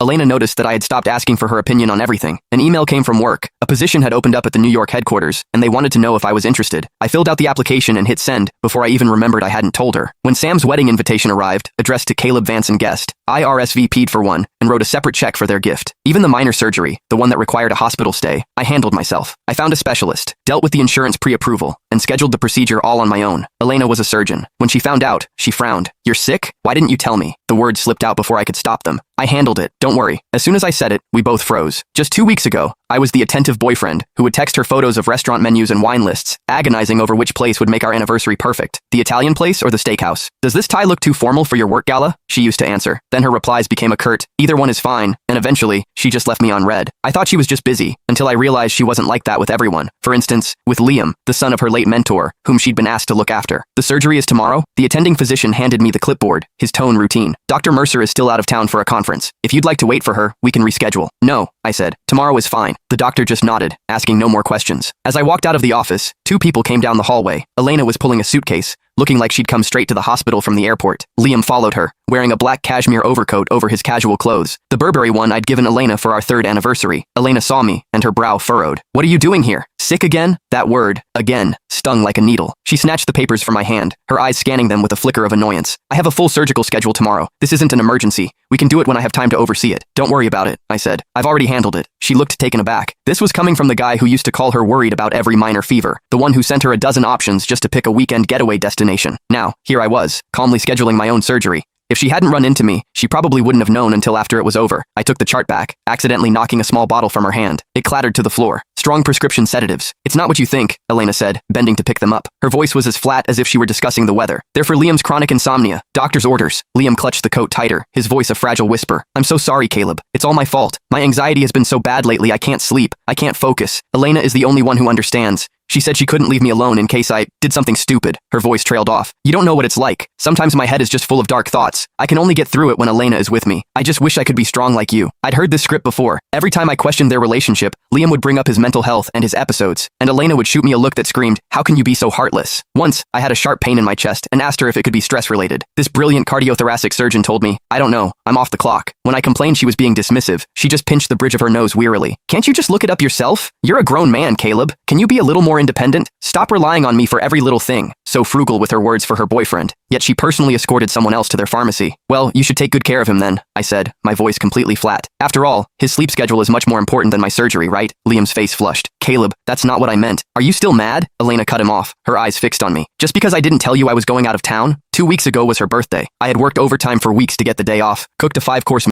Elena noticed that I had stopped asking for her opinion on everything. An email came from work. A position had opened up at the New York headquarters, and they wanted to know if I was interested. I filled out the application and hit send before I even remembered I hadn't told her. When Sam's wedding invitation arrived, addressed to Caleb Vance and guest, I RSVP'd for one and wrote a separate check for their gift. Even the minor surgery, the one that required a hospital stay, I handled myself. I found a specialist, dealt with the insurance pre-approval, and scheduled the procedure all on my own. Elena was a surgeon. When she found out, she frowned. "You're sick? Why didn't you tell me?" The words slipped out before I could stop them. I handled it, don't worry. As soon as I said it, we both froze. Just 2 weeks ago, I was the attentive boyfriend who would text her photos of restaurant menus and wine lists, agonizing over which place would make our anniversary perfect. The Italian place or the steakhouse? "Does this tie look too formal for your work gala?" She used to answer. Then her replies became a curt, "Either one is fine," and eventually, she just left me on read. I thought she was just busy, until I realized she wasn't like that with everyone. For instance, with Liam, the son of her late mentor, whom she'd been asked to look after. "The surgery is tomorrow?" The attending physician handed me the clipboard, his tone routine. "Dr. Mercer is still out of town for a conference. If you'd like to wait for her, we can reschedule." "No," I said. "Tomorrow is fine." The doctor just nodded, asking no more questions. As I walked out of the office, 2 people came down the hallway. Elena was pulling a suitcase, looking like she'd come straight to the hospital from the airport. Liam followed her, wearing a black cashmere overcoat over his casual clothes, the Burberry one I'd given Elena for our 3rd anniversary. Elena saw me, and her brow furrowed. "What are you doing here? Sick again?" That word, again, stung like a needle. She snatched the papers from my hand, her eyes scanning them with a flicker of annoyance. "I have a full surgical schedule tomorrow. This isn't an emergency. We can do it when I have time to oversee it." "Don't worry about it," I said. "I've already handled it." She looked taken aback. This was coming from the guy who used to call her worried about every minor fever, the one who sent her a dozen options just to pick a weekend getaway destination. Now, here I was, calmly scheduling my own surgery. If she hadn't run into me, she probably wouldn't have known until after it was over. I took the chart back, accidentally knocking a small bottle from her hand. It clattered to the floor. "Strong prescription sedatives. It's not what you think," Elena said, bending to pick them up. Her voice was as flat as if she were discussing the weather. "They're for Liam's chronic insomnia. Doctor's orders." Liam clutched the coat tighter, his voice a fragile whisper. "I'm so sorry, Caleb. It's all my fault. My anxiety has been so bad lately I can't sleep. I can't focus. Elena is the only one who understands. She said she couldn't leave me alone in case I did something stupid." Her voice trailed off. "You don't know what it's like. Sometimes my head is just full of dark thoughts. I can only get through it when Elena is with me. I just wish I could be strong like you." I'd heard this script before. Every time I questioned their relationship, Liam would bring up his mental health and his episodes, and Elena would shoot me a look that screamed, "How can you be so heartless?" Once, I had a sharp pain in my chest and asked her if it could be stress-related. This brilliant cardiothoracic surgeon told me, "I don't know. I'm off the clock." When I complained she was being dismissive, she just pinched the bridge of her nose wearily. "Can't you just look it up yourself? You're a grown man, Caleb. Can you be a little more independent? Stop relying on me for every little thing." So frugal with her words for her boyfriend. Yet she personally escorted someone else to their pharmacy. "Well, you should take good care of him then," I said, my voice completely flat. "After all, his sleep schedule is much more important than my surgery, right?" Liam's face flushed. "Caleb, that's not what I meant. Are you still mad?" Elena cut him off, her eyes fixed on me. "Just because I didn't tell you I was going out of town? 2 weeks ago was her birthday. I had worked overtime for weeks to get the day off, cooked a 5-course